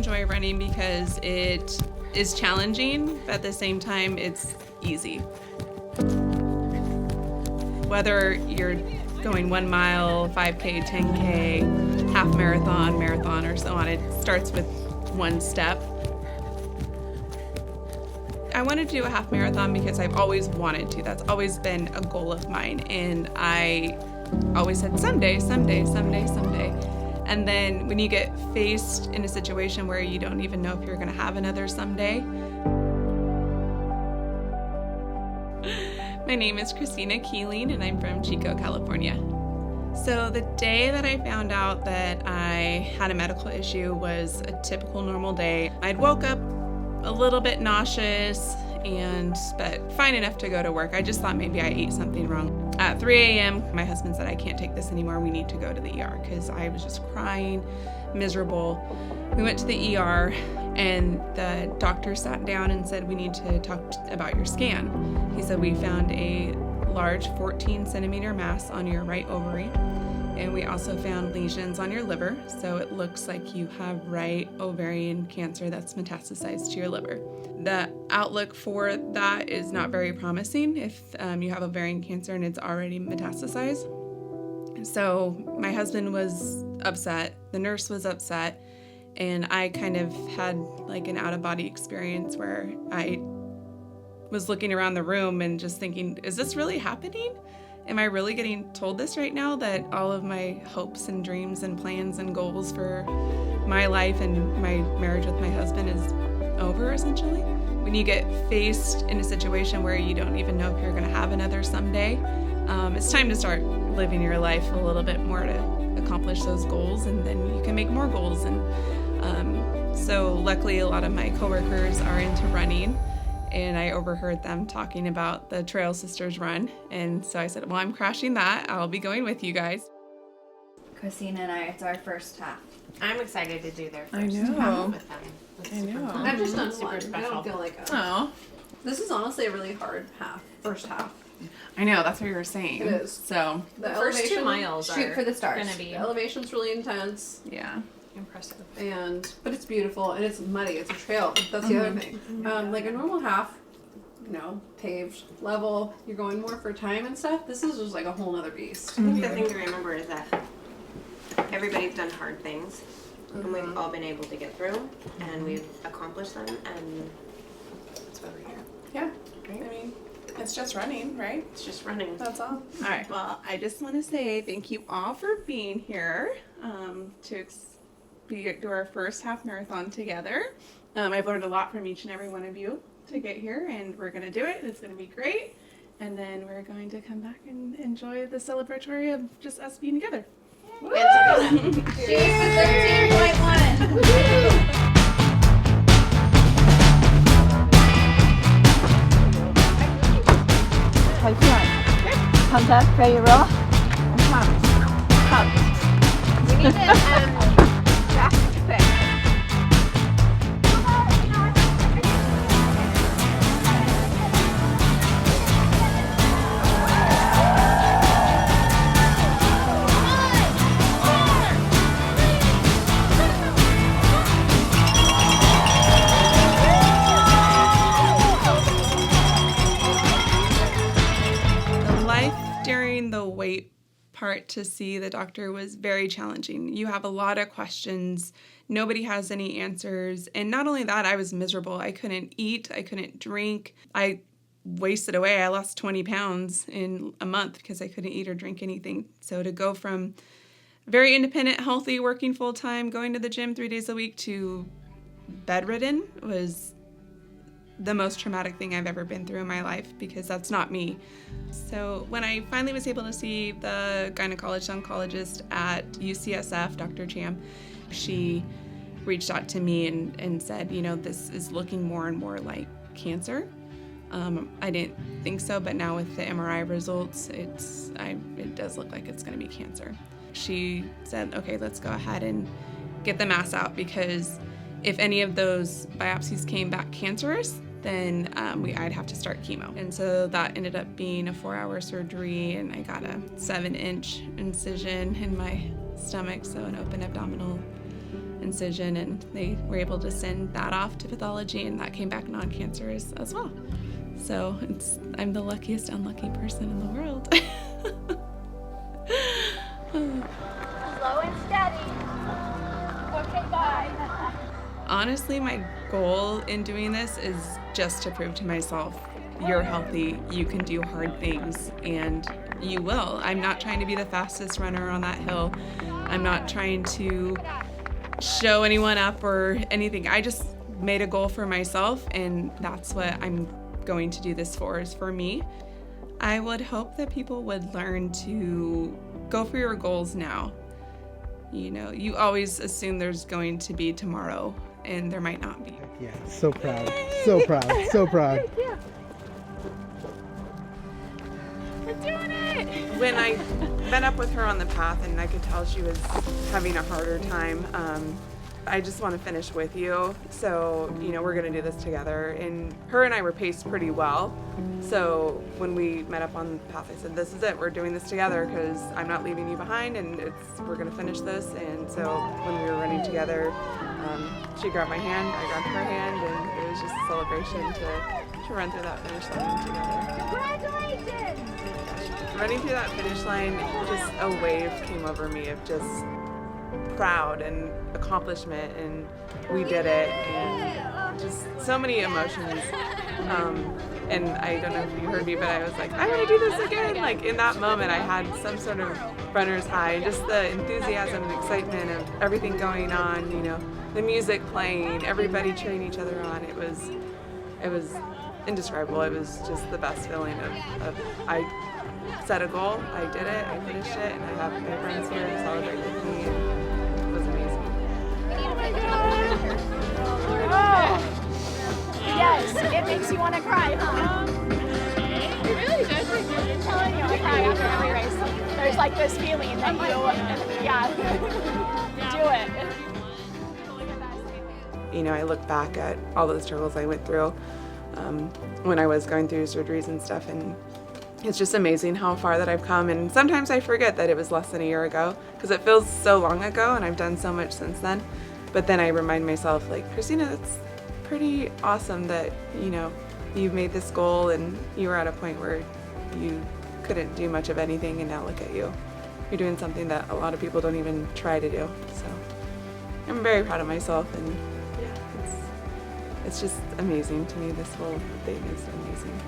enjoy running because it is challenging, but at the same time, it's easy. Whether you're going 1 mile, 5K, 10K, half marathon, marathon, or so on, it starts with one step. I wanted to do a half marathon because I've always wanted to. That's always been a goal of mine. And I always said someday, someday, someday, someday. And then when you get faced in a situation where you don't even know if you're going to have another someday. My name is Christina Keeling and I'm from Chico, California. So the day that I found out that I had a medical issue was a typical normal day. I'd woke up a little bit nauseous, but fine enough to go to work. I just thought maybe I ate something wrong. At 3 a.m., my husband said, I can't take this anymore. We need to go to the ER because I was just crying, miserable. We went to the ER and the doctor sat down and said, we need to talk about your scan. He said, we found a large 14 centimeter mass on your right ovary. And we also found lesions on your liver, so it looks like you have right ovarian cancer that's metastasized to your liver. The outlook for that is not very promising if you have ovarian cancer and it's already metastasized. So my husband was upset, the nurse was upset, and I kind of had like an out-of-body experience where I was looking around the room and just thinking, is this really happening? Am I really getting told this right now, that all of my hopes and dreams and plans and goals for my life and my marriage with my husband is over, essentially? When you get faced in a situation where you don't even know if you're going to have another someday, it's time to start living your life a little bit more to accomplish those goals, and then you can make more goals. And so luckily a lot of my coworkers are into running, and I overheard them talking about the Trail Sisters run. And so I said, well, I'm crashing that. I'll be going with you guys. Christina and I, it's our first half. I'm excited to do their first I know. half with them. I know. I've just done Super one. special. I don't feel like Oh, this is honestly a really hard first half. I know. That's what you were saying. It is. So, The first 2 elevation- miles Shoot are for the stars. going to be The elevation's really intense, yeah. impressive. but it's beautiful and it's muddy. It's a trail. That's the other thing. Like a normal half, paved, level. You're going more for time and stuff. This is just like a whole nother beast. I think the thing to remember is that everybody's done hard things, and we've all been able to get through, and we've accomplished them, and that's why we're here. Yeah. I mean, it's just running, right? It's just running. That's all. All right. Well, I just want to say thank you all for being here to do our first half marathon together. I've learned a lot from each and every one of you to get here, and we're going to do it. It's going to be great. And then we're going to come back and enjoy the celebratory of just us being together. Cheers to 13.1. Thumbs up, ready to roll? Thumbs. We need to graphic effect. During the wait part to see the doctor was very challenging. You have a lot of questions. Nobody has any answers. And not only that, I was miserable. I couldn't eat. I couldn't drink. I wasted away. I lost 20 pounds in a month because I couldn't eat or drink anything. So to go from very independent, healthy, working full time, going to the gym 3 days a week to bedridden was the most traumatic thing I've ever been through in my life, because that's not me. So when I finally was able to see the oncologist at UCSF, Dr. Cham, she reached out to me and said, this is looking more and more like cancer. I didn't think so, but now with the MRI results, it does look like it's going to be cancer. She said, okay, let's go ahead and get the mass out, because if any of those biopsies came back cancerous, then I'd have to start chemo. And so that ended up being a 4-hour surgery, and I got a 7-inch incision in my stomach, so an open abdominal incision, and they were able to send that off to pathology, and that came back non-cancerous as well. So I'm the luckiest unlucky person in the world. Slow and steady. Okay, bye. Honestly, my goal in doing this is just to prove to myself, you're healthy, you can do hard things, and you will. I'm not trying to be the fastest runner on that hill. I'm not trying to show anyone up or anything. I just made a goal for myself, and that's what I'm going to do this for, is for me. I would hope that people would learn to go for your goals now. You know, you always assume there's going to be tomorrow, and there might not be. Yeah, so proud, so proud, so proud. We're doing it! When I met up with her on the path and I could tell she was having a harder time, I just want to finish with you. So, you know, we're going to do this together. And her and I were paced pretty well. So when we met up on the path, I said, this is it. We're doing this together because I'm not leaving you behind, and we're going to finish this. And so when we were running together, she grabbed my hand, I grabbed her hand, and it was just a celebration to run through that finish line together. Congratulations! Running through that finish line, just a wave came over me of just proud and accomplishment, and we did it, and just so many emotions. And I don't know if you heard me, but I was like, I'm gonna do this again. Like in that moment, I had some sort of runner's high, just the enthusiasm and excitement of everything going on. You know, the music playing, everybody cheering each other on. It was indescribable. It was just the best feeling of I set a goal, I did it, I finished it, and I have my friends here to celebrate with me. And it was amazing. Oh! Yes, it makes you want to cry, huh? It really does make you. I'm telling you, I cry after every race. There's like this feeling that do it. You know, I look back at all the struggles I went through when I was going through surgeries and stuff, and it's just amazing how far that I've come. And sometimes I forget that it was less than a year ago because it feels so long ago, and I've done so much since then. But then I remind myself, like, Christina, that's pretty awesome that, you know, you've made this goal and you were at a point where you couldn't do much of anything, and now look at you. You're doing something that a lot of people don't even try to do. So I'm very proud of myself, and yeah, it's just amazing to me. This whole thing is amazing.